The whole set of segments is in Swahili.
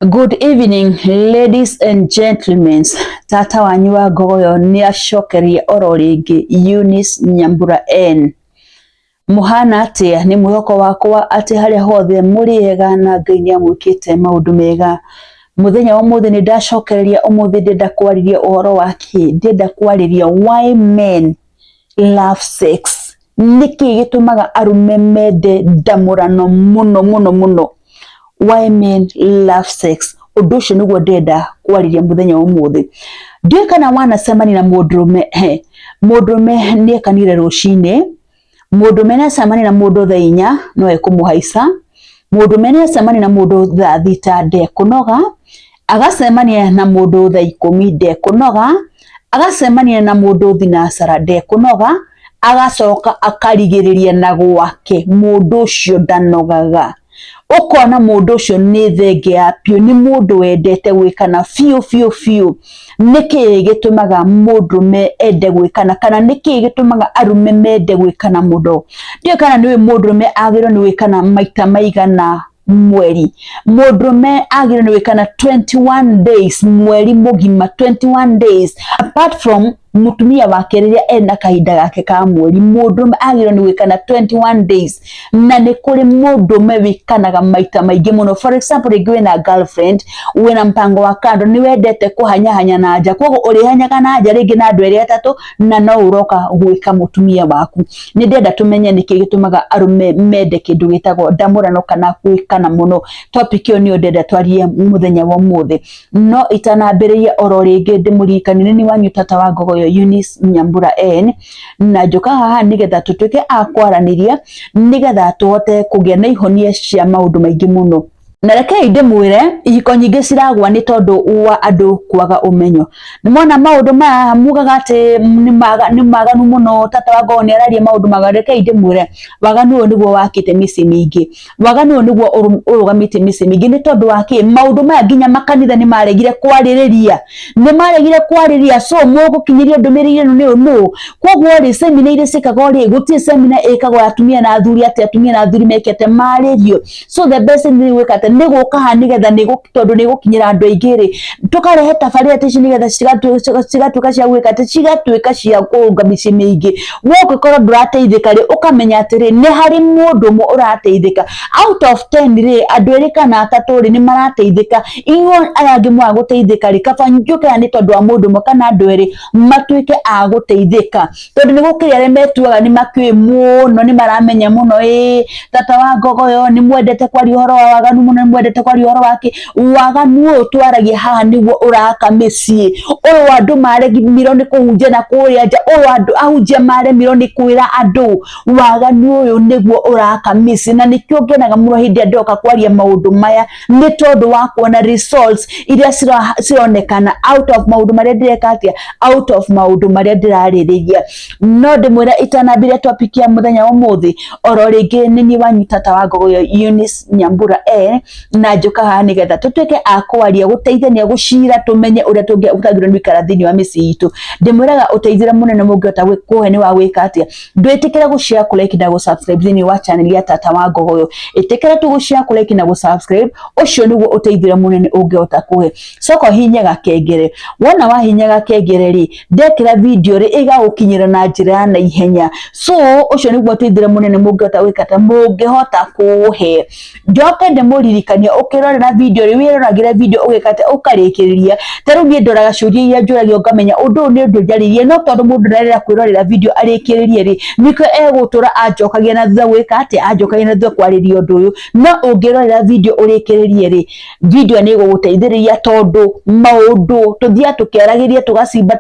Good evening, ladies and gentlemen. Tata wanyu wa Ngogoyo ni acokerie oro ringi Eunice Nyambura N. Muhana atia ni mwihoko wakwa ati haria hothe muriega na Ngai ni amwikite maundu mega. Muthenya wa muthi ni ndacokereria umuthi ndenda kwariria uhoro waki, ndenda kwariria why men love sex. Niki gitumaga arume mende ndamurano muno. Why men love sex. Undu ucio niguo ndenda kwariria muthenya wa umuthi. Ndiye kana wanacemani na mundurume mundurume ni ekanire rucini, mundurume ni acemani na mundu thaa 4 no ekumuhaica, mundurume ni acemani na mundu thaa 6 ndekunoga, agacemania na mundu thaa 10 ndekunoga, agacemania na mundu thinacara ndekunoga, agacoka akarigiriria na gwake mundu ucio ndanogaga. Ukona mundu ucio ni thenge ya pio, ni mundu wendete gwikana fiu. Niki gitumaga mundurume ende gwikana, kana niki gitumaga arume mende gwikana muno? Ndio kana niwe mundurume agirwo ni gwikana maita maigana mweri? Mundurume agirwo ni gwikana 21 days mweri mugima, 21 days. Apart from mutumia wake riria ena kahinda gake ka mweri, mundurume agirwo ni gwikana 21 days. Na ni kuri mundurume wikanaga maita maingi muno. For example, ringi wina girlfriend, wina mpango wa kando, ni wendete kuhanyahanya na nja, koguo urihanyaga na nja ringi na andu eri atatu, na no uroka gwika mutumia waku. Ni ndenda tumenye niki gitumaga arume mende kindu gitagwo ndamurano kana gwikana muno. Topic iyo ni ndenda twarie muthenya wa umuthi. No itanambiriria oro ringi ndimurikani ni wanyu Tata wa Ngogoyo Eunice Nyambura N, na njuka haha nigetha tutuike a kwaraniria, nigetha tuhote kugia na ihonia cia maundu maingi muno. Na rekei ndimwire ihiko nyingi ciragwa ni tondu wa andu kwaga umenyo. Nimona maundu maya mugaga ati ni maganu muno. Tata wa Ngogoyo ni araria maundu maganu. Rekei ndimwire waganu uyu niguo wakite misi mingi, waganu uyu niguo urugamite misi mingi. Ni tondu waki maundu maya nginya makanitha ni maregire kwariria, so mugukinyiria ndumirire ni unu. Koguo ri semina ire cikago ri guti semina ikago atumia na athuri ati atumia na athuri mekete maririo. So the best thing ni wikate ni guka ha nigetha ni tondu ni gukinyira andu aingi ri tukarehe tafaria ati nigetha cigatuika cia gwikate cigatuika cia kuunga micii mingi. Wogukorwo ndurateithika ri ukamenya atiri ni hari mundu mu urateithika out of 10 ri andu eri kana atatu ri ni marateithika. Inyuo ayangi mwa guteithika ri kaba njuke ni tondu wa mundu mo kana andu eri matuike a guteithika, tondu ni gukiri ari metuaga ni makui muno, ni maramenya muno Tata wa Ngogoyo ni mwendete kwaria uhoro wa waganu muno, ni mwendete kwaria uhoro wake waganu twaragia haha niguo uraka micii. Uyu andu maremirwo ni kuhunjia na kuria nja, uyu andu ahunjia maremirwo ni kwira andu waganu uyu niguo uraka micii. Na nikio ngenaga muno hindi ndoka kwaria maundu maya ni tondu wa kuona results iria cironekana out of maundu maria ndireka atia, out of maundu maria ndiraririria. No ndimwira itanambire topic ya muthenya wa umuthi oro ringi ni wanyu Tata wa Ngogoyo Eunice Nyambura N, na njuka haha nigetha tutuike a kwaria guteithania gucira tumenye uria tungirwo ni ikara thiini wa micii itu. Ndimwiraga uteithire munene mungiota kuhe ni wa gwika atia, ndwitikira gushare, kulike na gusubscribe thiini wa channel ya Tata wa Ngogoyo. Itikira tu gushare, kulike na gusubscribe, ucio niguo uteithire munene ungiota kuhe. Soko hinyaga kengere, wona wahinyaga kengere ri ndekira video ri igagukinyira na njira ya na ihenya. So ucio niguo uteithire munene mungiota gwika ta mungihota kuhe. Njoke ndimuririkania ukirorera video ri wiroragire video ugikate ukarikiriria. Taru ni ndoraga ciuria iria njuragio ngamenya undu ni undu njaririe, no tondu mundu ndarera kwirorera video arikiririe ri niko egutura anjokagia na thutha gwika ati anjokagia na thutha kwariria undu uyu. No ungirorera video urikiririe ri video ni guguteithiriria tondu maundu tuthia tukiaragiria tugacimba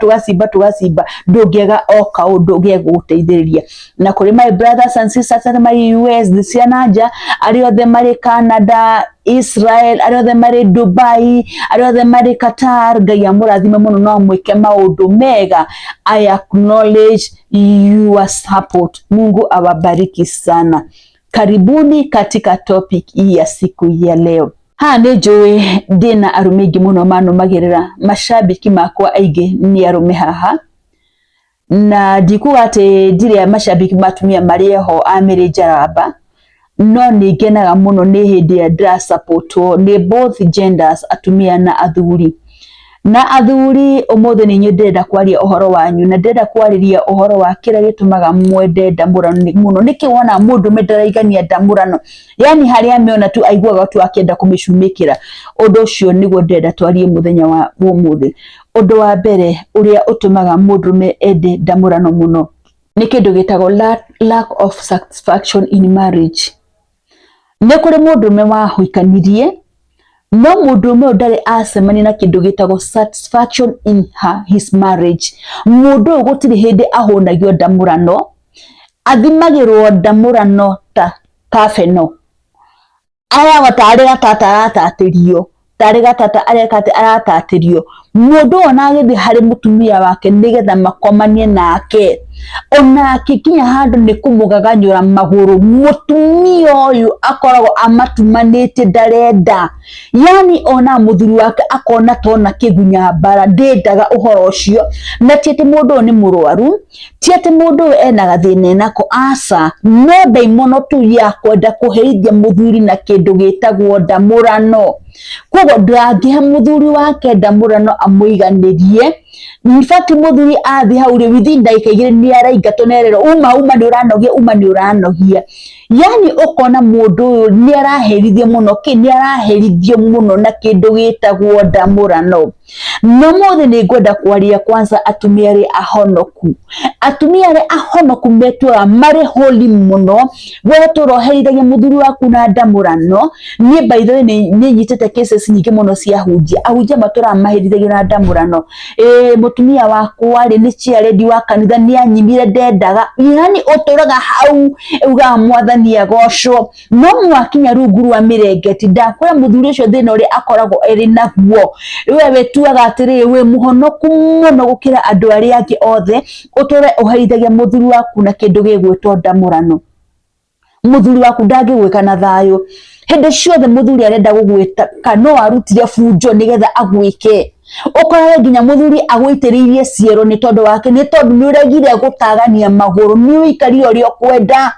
ndungiega o kaundu geguteithiriria. Na kuri my brothers and sisters at my US cia nanja, ari othe mari Canada, Israel, ari othe mari Dubai, ari othe mari Qatar, Ngai amurathime muno no mwike maundu mega. I acknowledge your support. Mungu awabariki sana. Karibuni katika topic hii ya siku ya leo. Ni njui ndina arume aingi muno manumagirira, mashabiki makwa aingi ni arume haha, na ndikuga ati ndire mashabiki matumia marieho amiri Njaramba, no ningenaga muno ni hindi ya ndira supportwo ni both genders, atumia na athuri. Na athuri umuthi ni ndenda kwaria uhoro wanyu, na ndenda kwariria uhoro wa kira gitumaga mwende ndamurano muno. Niki wona mundu medaraigania ndamurano, yani haria meona tu aiguaga tu akienda kumicumikira. Undu ucio niguo ndenda twarie muthenya wa umuthi. Undu wa mbere uria utumaga mundu me ende ndamurano muno ni kindu gitagwo lack of satisfaction in marriage. Ni kuri mundu me wahuikanirie no mundu me ndari acemani na kindu gitagwo satisfaction in his marriage. Mundu gutiri hindi ahunagio ndamurano, athimagirwo ndamurano ta kafeno aya watari gatata atatirio tari gatata arekate aratatirio. Mundu ona agithi hari mutumia wake nigetha makomanie nake, ona akikinya handu ni kumugaganyura maguru, mutumia uyu akoragwo amatumanite ndarenda. Yani ona muthuri wake akona tona kigunya bara ndendaga uhoro ucio, na tiete mundu ni murwaru, tiete mundu ena gathina nako, asa no daimono tu ya kwenda kuheithia muthuri na kindu gitagwo ndamurano. Koguo ndangihe muthuri wake ndamurano amuiganirie. In fact muthuri athi hauri within ndagika igiri ni araingatwo nerero uma ni uranogia. Yani ukona mundu ni araherithio muno ni araherithio muno na kindu gitagwo ndamurano. No muthi ni ngwenda kwaria kwanza atumia ri ahonoku. Atumia ri ahonoku metua mari holy muno, we turoherithagia muthuri waku na ndamurano. Ni by the way ni nyitete cases nyingi muno cia ahunjia matura maherithagia na ndamurano. Mutumia waku ari ni chiaredi wa kanitha ni anyimire ndendaga, yani uturaga hau uga mwathani agocwo, no mwakinya rungu rwa mirengeti ndakwira muthuri ucio thina uri akoragwo eri naguo. Wewe tuaga atiri we muhonoku muno gukira andu aria angi othe, uture uherithagia muthuri waku na kindu gigwitwo ndamurano. Muthuri waku ndangigwika na thayo hindi ciothe. Muthuri arenda gugwita kano arutire funjo nigetha agwike. Ukoraga nginya muthuri agwitiririe ciero ni tondu wake, ni tondu ni uregire gutagania maguru, ni uikari uri okwenda.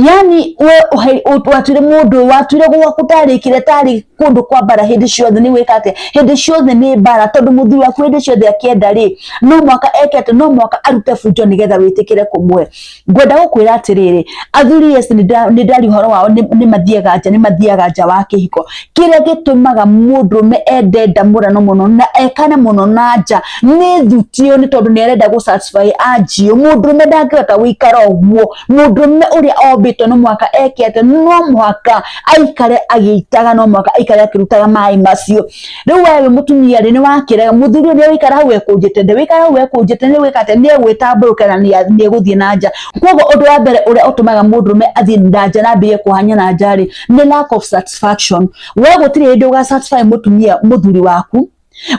Yani we watwire mundu watwire gutarikire tari kundu kwa bara hindi ciothe ni wikate hindi ciothe ni bara, tondu muthuri waku hindi ciothe akienda ri no mwaka ekete no mwaka arute funjo nigetha witikire kumwe. Ngwenda gukwira atiriri athuri yes ni ndari horo wao ni mathiaga nja wa kihiko. Kiria gitumaga mundu me ende ndamurano muno na ekane muno na nja ni thutio ni tondu ni arenda gu satisfy ajio. Mundu me ndangihota wikara uguo, mundu me uria obito no mwaka ekete no mwaka aikare agiitaga, no mwaka aikare akirutaga mai macio. Riu wewe mutumia ri ni wakiraga muthuri ni wikara hau ekunjite nde wikara hau ekunjite ni wikate ni egwitamburuka na ni eguthie na nja. Koguo undu wa mbere uria utumaga mundu me athie na nja na mbie kuhanya na njari ni lack of satisfaction. We gutiri hindi uga satisfy muthuri waku,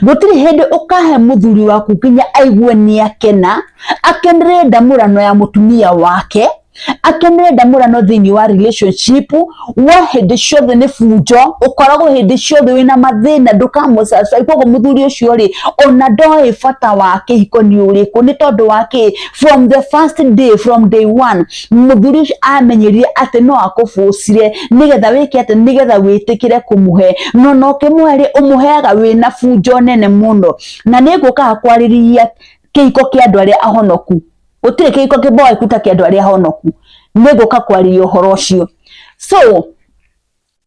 gutiri hindi ukahe muthuri waku kinya aigue ni akena akenere ndamurano ya mutumia wake, akenere ndamurano thini wa relationship wa hindi ciothe ni funjo. Ukoragwo hindi ciothe wina mathina ndukamusatisfy. Koguo muthuri ucio ri ona ndoi bata wake hiko ni uriku, ni tondu wake from the first day, from day one muthuri ucio amenyerire ati no akufucire nigetha wike ati nigetha witikire kumuhe no kimuhe umuheaga wina funjo nene muno. Na niguka kwariria kihiko kia andu aria ahonoku, utire kihiko kiboe kuta kia andu aria ahonoku, niguka kwariria uhoro ucio. So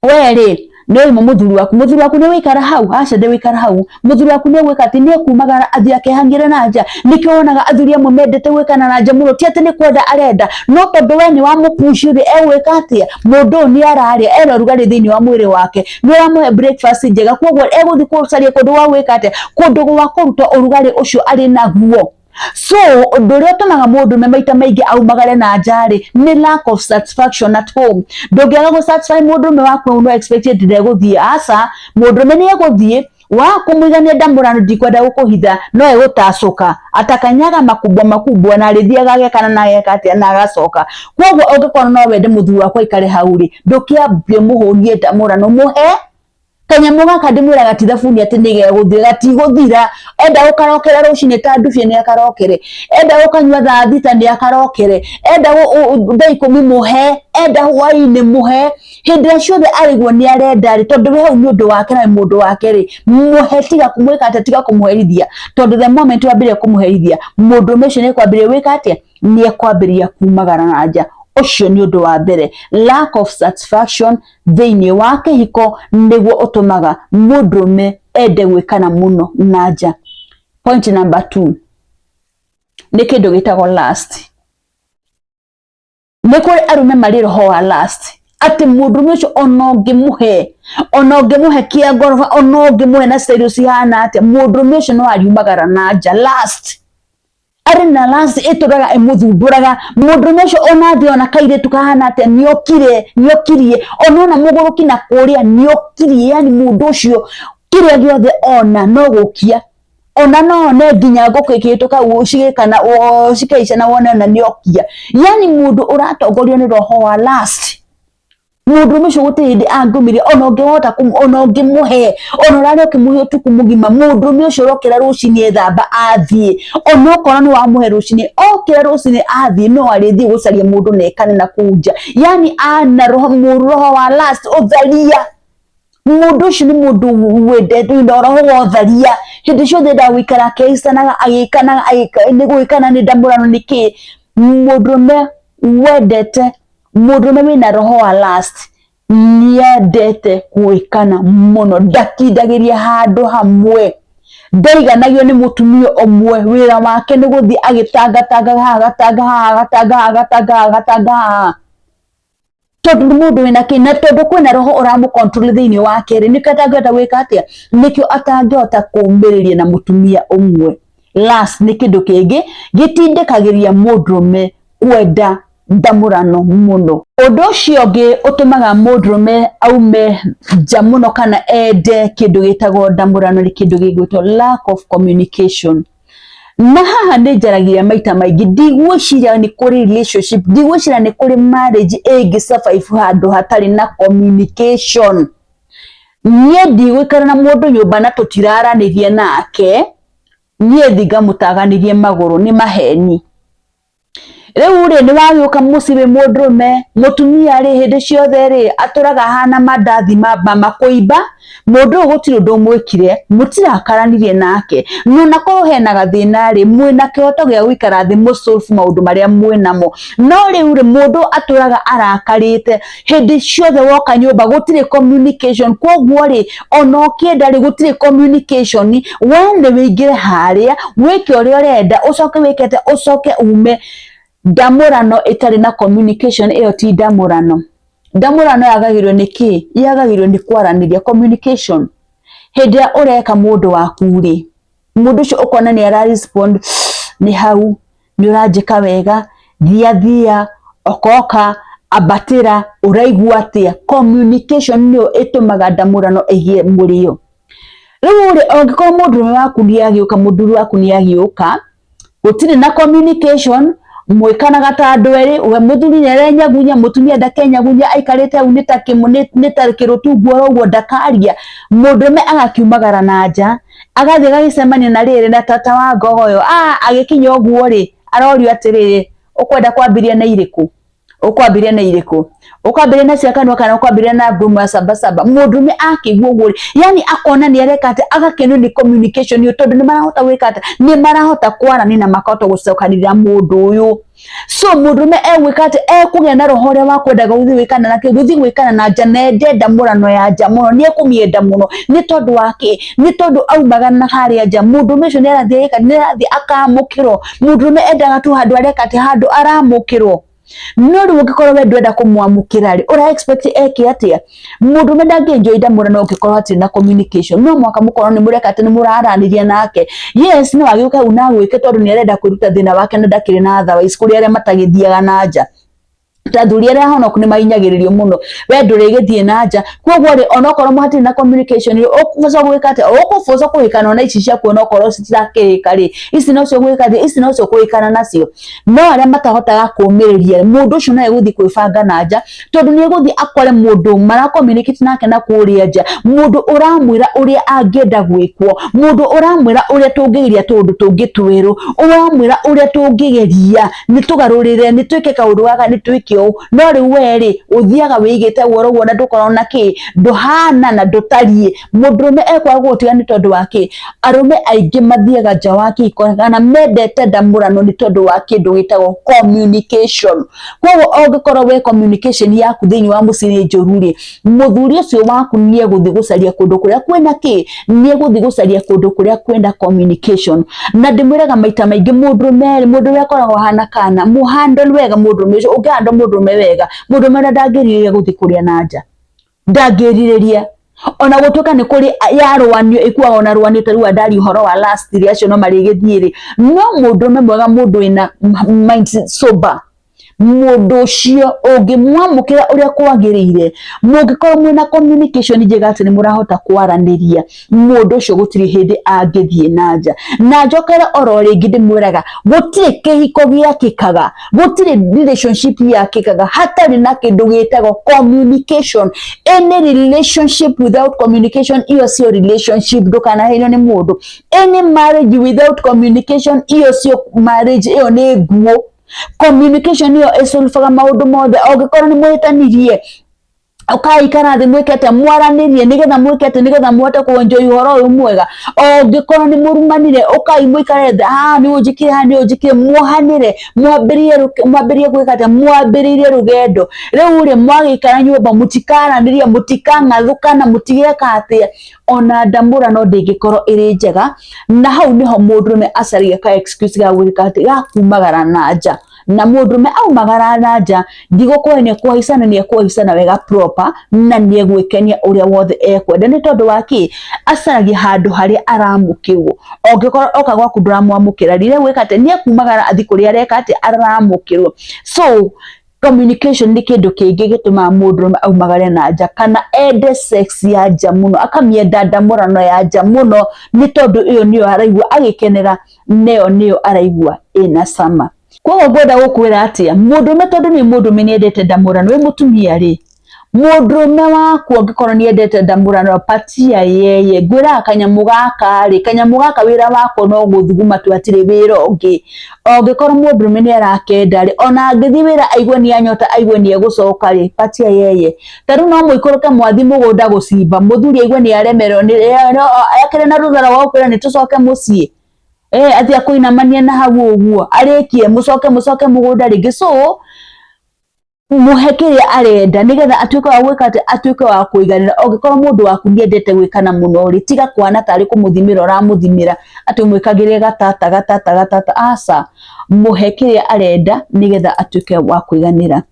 weri no muthuri waku ni wikara hau, aca de wikara hau. Muthuri waku ni gwika ati ni kumagara athia kehangire na nja. Nikionaga athuri amwe mendete gwikana na nja muno, ti ati ni kwenda arenda no tondu we ni wa mupushire egwika atia mundu ni araria ena rugari thini wa mwiri wake, ni uramuhe breakfast njega. Koguo eguthi kucaria kundu wa gwika atia kundu gwa kuruta urugari ucio ari naguo. So undu uria utumaga mundu me maita maingi aumagare na njari ni lack of satisfaction at home. Ndungiaga gu satisfy mundu me waku no expected ndeguthie, asa mundu me ni eguthie wa kumwigania ndamurano ndikwenda gukuhitha no egutacuka atakanyaga makubwa na rithiaga gekana na gekatia na agacoka. Koguo ungikora no wende muthuri wakwa ikare hau ri ndukiambie muhurie ndamurano muhe kanyamũ gaka ndĩmwĩra gatithabuni atĩ nĩgegũthira gatigũthira enda ũkarokera rũcinĩ ta ndubie nĩ akarokere enda ũkanyua thaa thita nĩ akarokere enda thaa 10 mũhe enda hwainĩ mũhe hĩndĩ ĩrĩa ciothe arĩguo nĩ arenda rĩ tondũ we hau nĩ ũndũ wake na mũndũ wake rĩ mũhe tiga kũmwĩka atĩ tiga kũmũherithia tondũ the moment wambĩrĩria kũmũherithia mũndũ ũcio nĩ ekwambĩrĩria gwĩka atĩa nĩ ekwambĩrĩria kumagara na nja ucio ni undu wa mbere lack of satisfaction thĩinĩ wa kĩhiko nĩguo ũtũmaga mũndũrũme ende gwĩkana mũno na nja. Point number 2 nĩ kĩndũ gĩtagwo lust. Nĩ kũrĩ arũme marĩ roho wa lust atĩ mũndũrũme ũcio ona ũngĩmũhe kĩa ngoroba ona ũngĩmũhe na style cihana atĩa mũndũrũme ũcio no ariumagara na nja. Lust ari na lust ĩtũraga ĩmũthumbũraga mũndũrũme ũcio ona thĩ ona kairĩtu kahana atĩa nĩokirie ona mũgũrũki na kũrĩa nĩokirie yani mũndũ ũcio kĩrĩa gĩothe ona no gũkia ona no ne nginya ngũkũ ĩkĩhĩtũka cigĩkana cikaica na wone ona nĩokia yani mũndũ ũratongorio nĩ roho wa lust. Mũndũrũme ũcio gũtirĩ hĩndĩ angĩũmĩrĩa ona ũngĩhota ona ũngĩmũhe ona ũrarĩa ũkĩmũhe ũtukũ mũgima mũndũrũme ũcio ũrokĩra rũcinĩ ethamba athiĩ ona okorwo nĩ wamũhe rũcinĩ okĩra rũcinĩ athiĩ no arĩthiĩ gũcaria mũndũ na ekane na kũu nja yani ana roho wa lust ũtharia. Mũndũ ũcio nĩ mũndũ wendete roho wa ũtharia hĩndĩ ciothe ndagũikara akĩicanaga agĩkanaga nĩ gwĩkana nĩ ndamũrano nĩkĩ mũndũrũme wendete mũndũrũme wĩna roho wa lust nĩendete gwĩkana mũno ndakindagĩria handũ hamwe ndaiganagio nĩ mũtumia ũmwe wĩra wake nĩ gũthiĩ agĩtangatanga haha tondũ nĩ mũndũ wĩna kĩ na tondũ kwĩna roho ũramũcontrol thĩinĩ wake rĩ nĩkĩo atangĩhota gwĩka atĩa nĩkĩo atangĩhota kũũmĩrĩria na mũtumia ũmwe. Lust nĩ kĩndũ kĩngĩ gĩtindĩkagĩria mũndũrũme kwenda ndamũrano mũno. Ũndũ ũcio ũngĩ ũtũmaga mũndũrũme aume nja mũno kana ende kĩndũ gĩtagwo ndamũrano nĩ kĩndũ gĩgwĩtwo lack of communication. Na haha nĩ njaragia maita maingĩ ndigwĩciria nĩ kũrĩ relationship ndigwĩciria nĩ kũrĩ marriage ĩngĩ survive handũ hatarĩ na communication. Niĩ ndigũikara na mũndũ nyũmba na tũtiraranĩrie nake niĩ thiĩ ngamũtaganĩrie magũrũ nĩ maheni. Rĩu rĩ nĩ wagĩũka mũciĩ wĩ mũndũrũme mũtumia rĩ hĩndĩ ciothe rĩ atũraga hana mandathi makũimba mũndũ ũyũ gũtirĩ ũndũ mwĩkire mũtirakaranirie nake na korwo hena gathĩna rĩ mwĩna kĩhoto gĩa gũikara thĩ solve maũndũ marĩa mwĩnamo no rĩu rĩ mũndũ atũraga arakarĩte hĩndĩ ciothe woka nyũmba gũtirĩ communication koguo rĩ ona ũkĩenda rĩ gũtirĩ communication wone wĩingĩre harĩa wĩke ũrĩa ũrenda ũcoke wĩkete ũcoke ume. Ndamũrano ĩtarĩ na communication ĩyo ti ndamũrano. Ndamũrano yagagĩrwo nĩ kĩ? Yagagĩrwo nĩ kwaranĩria communication. Hĩndĩ ĩrĩa ũreka mũndũ waku rĩ mũndũ ũcio ũkona nĩ ara respond nĩ hau nĩ ũranjĩka wega thia okoka abatĩra ũraigua atĩa. Communication nĩyo ĩtũmaga ndamũrano ĩgĩe mũrĩo. Rĩu rĩ ũngĩkorwo mũndũrũme waku nĩ agĩũka gũtirĩ na communication mwĩkanaga ta andũ erĩ we mũthuri nĩ arenyagunya mũtumia ndakenyagunya aikarĩte hau nĩ ta kĩrũtungu ũguo ndakaria mũndũrũme agakiumagara na nja agathiĩ agagĩcemania na rĩrĩ na tata wa ngogo ũyũ agĩkinya ũguo rĩ arorio atĩrĩrĩ ũkwenda kwambĩrĩria na irĩkũ ũkwambĩrĩria na cia kanua kana ũkwambĩrĩria na mbumu ya sabasaba. Mũndũrũme akĩigua ũguo yani akona nĩ areka atĩ agakenio nĩ communication tondũ nĩ marahota gwĩka atĩ nĩ marahota kwarania na makahota gũcokanĩrĩra mũndũ ũyũ. So mũndũrũme egwĩka atĩ ekũgĩa na roho ũrĩa wa kwendaga gũthiĩ gwĩkana na nja na ende ndamũrano ya nja mũno nĩ ekũmĩenda mũno nĩ tondũ wake nĩ tondũ aumaga na harĩa nja mũndũrũme ũcio nĩ arathiĩ akamũkĩrwo. Mũndũrũme endaga tu handũ areka atĩ handũ aramũkĩrwo. No rĩu ũngĩkorwo we ndwenda kũmwamũkĩra rĩ ũra expect eke atĩa? Mũndũrũme ndangĩenjoy ndamũrano ũngĩkorwo hatirĩ na communication. No mwaka mũkorwo nĩ mũreka atĩ nĩ mũraranĩria nake. Yes nĩ wagĩũka hau na gwĩke tondũ nĩ arenda kwĩruta thĩna wake na ndakĩrĩ na otherwise kũrĩ arĩa matagĩthiaga na nja. tathuri ara hono kuni mainyagiririo muno we ndurigithie nanja kwoguo ri onokoro muhati na communication ukufosa gwikate ukufosa kuhikana na ici cia kuona okoro citirakirika ri ici no cio gwikate ici no cio kuhikana nacio no aria matahotaga kumiriria mundu ucio nae guthi kwibanga nanja tondu ni guthi akore mundu mara communicate nake na kuria nja mundu uramwira uria angienda gwikwo mundu uramwira uria tungigiria tundu tungitwiru uramwira uria tungigeria ni tugarurire ni twike kaundu gaka ni twike no ri weri uthiaga wigite woro wona ndukorona ki nduhana na ndutarie mundurume ekwa gutiga ni tondu wake arume aingi mathiaga nja wake ikona mendete ndamurano ni tondu wa kindu gitagwo communication kwoguo ongikorwo we communication yaku thiini wa muciri njururi muthuri ucio waku nie guthi gucaria kundu kuria kwina ki nie guthi gucaria kundu kuria kwenda communication na ndimwiraga maita maingi mundurume akoragwo hana kana muhandle wega mundurume ucio ungihanda mundurume wega mundurume ndangiriria guthi kuria nanja ndangiriria ona gutuka ni kuri yarwanio ikuwa ona rwanio tariwa ndari uhoro wa last ri acio no marigithiiri no mundurume mwega mundu ina mind sober mundu cio ungimwamukira uria kwagiriire mungikorwo mwina communication njega ati ni murahota kwaraniria mundu cio gutiri hindi angithie nanja na njokera oro ringi ndimwiraga gutiri kihiko giakikaga gutiri relationship yakikaga hatari na kindu gitagwo communication any relationship without communication iyo sio relationship ndukana hino ni mundu any marriage without communication iyo sio marriage iyo ni nguo communication yo esolfaga maundu mothe ongikorwo ni mwitanirie ukaikara thi mwikete mwaranirie nigetha mwikete nigetha muhote kuenjoy uhoro uyu mwega ongikorwo ni murumanire ukai mwikare thi ni unjikire muhanire mwambirie gwikate mwambiririe rugendo riu ri mwagikara nyumba mutikaranirie mutikang'athukana mutigeka atia ona ndamura no ndingikorwo iri njega na hau niho mundurume acaria ka excuse ga gwika ati gakumagara nanja na mundurume aumagara nanja ndigukwenye kuhaicana ni kuhaicana wega proper na ni egwikenia uria wothe ekwenda ni tondu waki acaragia handu haria aramukirwo ongikorwo oka gwaku nduramwamukira rire gwikate ni akumagara athi kuria areka ati aramukirwo so communication ni kindu kingi gituma mundurume aumagare nanja kana ende sex ya nja muno akamienda ndamurano ya nja muno ni tondu iyo niyo araigua agikenera niyo araigua ina sama kwa ngoda gukwira atia mundurume tondu ni mundurume ni endete ndamurano we mutumia ri mundurume waku ongikorwo ni endete ndamurano patia yeye gwira kanyamu gaka wira wako no guthuguma tu atire wira ungi ongikorwo mundurume ni arakenda ri ona angithi wira aigwe ni anyota aigwe ni egucoka ri patia yeye taru no muikuruke mwathi mugunda gucimba muthuri aigwe ni aremero ni akire na ruthara wa kwira ni tucoke mucii atia kuinamania na hau uguo arikie mucoke mugunda ringi so muhekiria arenda nigetha atuike wa gwika ati atuike wa kuiganira ongikorwo mundu waku niendete gwikana muno ri tiga kwana tari kumuthimira uramuthimira ati mwikagirie gatata asa muhekiria arenda nigetha atuike wa kuiganira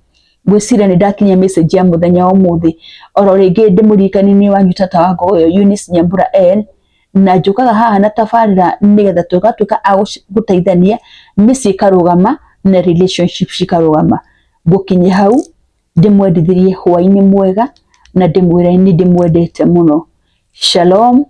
gwicira ni ndakinya message ya muthenya wa muthi oro ringi ndimurikani ni wanyu tata wako uyo Eunice Nyambura N na njukaga haha na tabarira nigetha tugatuika aguteithania misi ikarugama na relationship cikarugama gukinye hau ndimwendithirie hwaini mwega na ndimwira ni ndimwendete muno. Shalom.